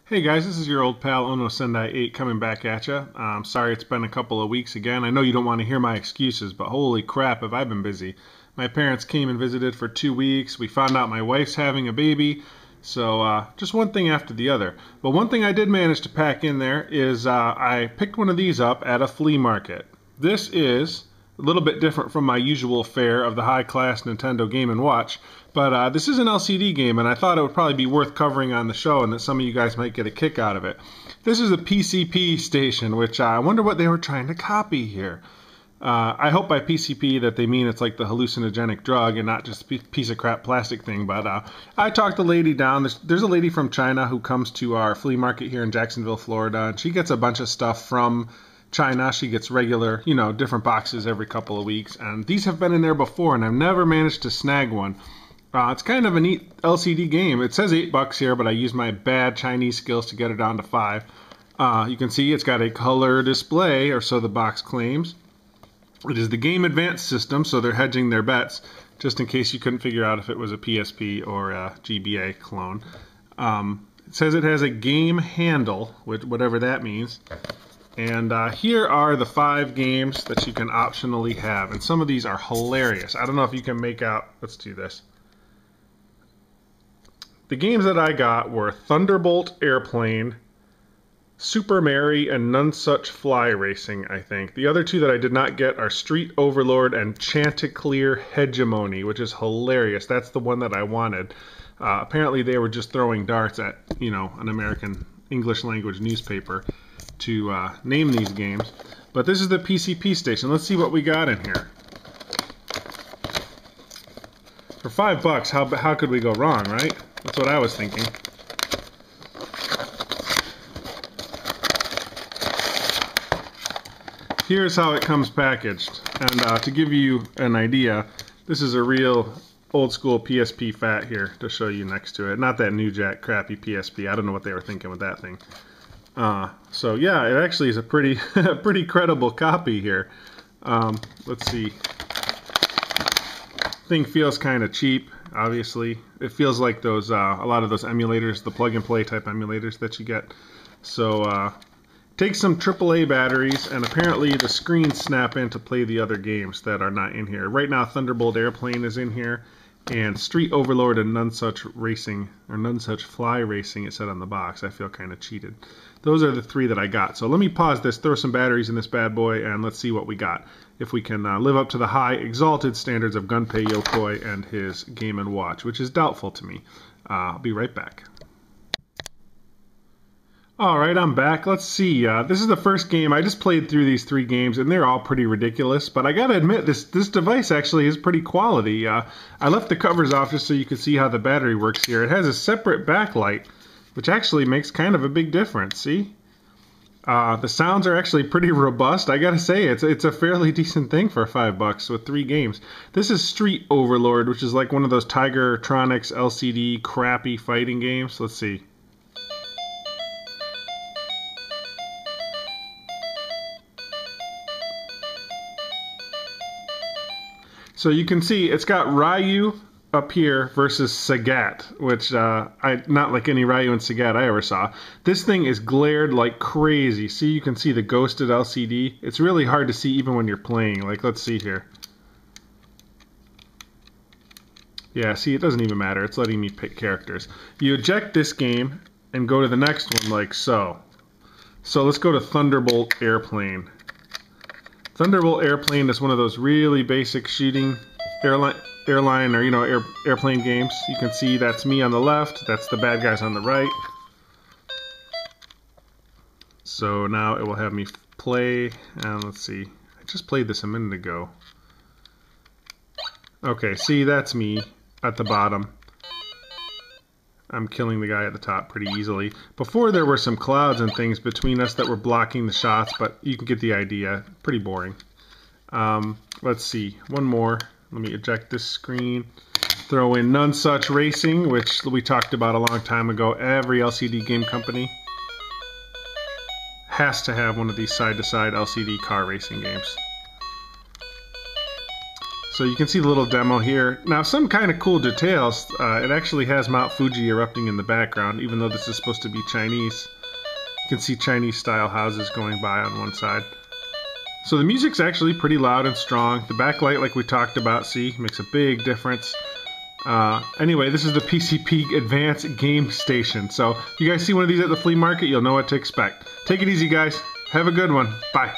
Hey guys, this is your old pal Ono Sendai 8 coming back at you. Sorry it's been a couple of weeks again. I know you don't want to hear my excuses, but holy crap have I been busy. My parents came and visited for 2 weeks. We found out my wife's having a baby. So just one thing after the other. But one thing I did manage to pack in there is I picked one of these up at a flea market. This is a little bit different from my usual fare of the high-class Nintendo Game & Watch, but this is an LCD game, and I thought it would probably be worth covering on the show and that some of you guys might get a kick out of it. This is a PCP station, which I wonder what they were trying to copy here. I hope by PCP that they mean it's like the hallucinogenic drug and not just a piece of crap plastic thing, but I talked a lady down. There's a lady from China who comes to our flea market here in Jacksonville, Florida, and she gets a bunch of stuff from China. She gets regular, different boxes every couple of weeks, and these have been in there before, and I've never managed to snag one. It's kind of a neat LCD game. It says $8 here, but I used my bad Chinese skills to get it down to $5. You can see it's got a color display, or so the box claims. It is the Game Advance system, so they're hedging their bets, just in case you couldn't figure out if it was a PSP or a GBA clone. It says it has a game handle, whatever that means. And here are the 5 games that you can optionally have. And some of these are hilarious. I don't know if you can make out. Let's do this. The games that I got were Thunderbolt Airplane, Super Mary, and Nunsuch Fly Racing, I think. The other 2 that I did not get are Street Overlord and Chanticleer Hegemony, which is hilarious. That's the one that I wanted. Apparently they were just throwing darts at, an American English language newspaper to name these games. But this is the PCP station. Let's see what we got in here. For $5, how could we go wrong, right? That's what I was thinking. Here's how it comes packaged. And to give you an idea, this is a real old school PSP fat here to show you next to it. Not that new jack crappy PSP. I don't know what they were thinking with that thing. So yeah, it actually is a pretty pretty credible copy here. Let's see. Thing feels kind of cheap, obviously. It feels like those a lot of those emulators, the plug-and-play type emulators that you get. So takes some AAA batteries, and apparently the screens snap in to play the other games that are not in here. Right now, Thunderbolt Airplane is in here, and Street Overlord and Nunsuch Racing, or Nunsuch Fly Racing, it said on the box. I feel kind of cheated. Those are the 3 that I got. So let me pause this, throw some batteries in this bad boy, and let's see what we got. If we can live up to the high, exalted standards of Gunpei Yokoi and his Game & Watch, which is doubtful to me. I'll be right back. Alright, I'm back. Let's see. This is the first game. I just played through these 3 games, and they're all pretty ridiculous. But I gotta admit, this device actually is pretty quality. I left the covers off just so you could see how the battery works here. It has a separate backlight, which actually makes kind of a big difference. See? The sounds are actually pretty robust. I gotta say, it's a fairly decent thing for $5 with 3 games. This is Street Overlord, which is like one of those Tigertronics LCD crappy fighting games. Let's see. So you can see it's got Ryu up here versus Sagat, which not like any Ryu and Sagat I ever saw. This thing is glared like crazy. See, you can see the ghosted LCD. It's really hard to see even when you're playing. Like, let's see here. Yeah, see, it doesn't even matter. It's letting me pick characters. You eject this game and go to the next one like so. So let's go to Thunderbolt Airplane. Thunderbolt Airplane is one of those really basic shooting airline or airplane games. You can see that's me on the left, that's the bad guys on the right. So now it will have me play, and let's see. I just played this a minute ago. Okay, see, that's me at the bottom. I'm killing the guy at the top pretty easily. Before there were some clouds and things between us that were blocking the shots, but you can get the idea. Pretty boring. Let's see. One more. Let me eject this screen. Throw in Nunsuch Racing, which we talked about a long time ago. Every LCD game company has to have one of these side-to-side LCD car racing games. So you can see the little demo here. Now, some kind of cool details. It actually has Mount Fuji erupting in the background, even though this is supposed to be Chinese. You can see Chinese-style houses going by on one side. So the music's actually pretty loud and strong. The backlight, like we talked about, see, makes a big difference. Anyway, this is the PCP Advanced Game Station. So if you guys see one of these at the flea market, you'll know what to expect. Take it easy, guys. Have a good one. Bye.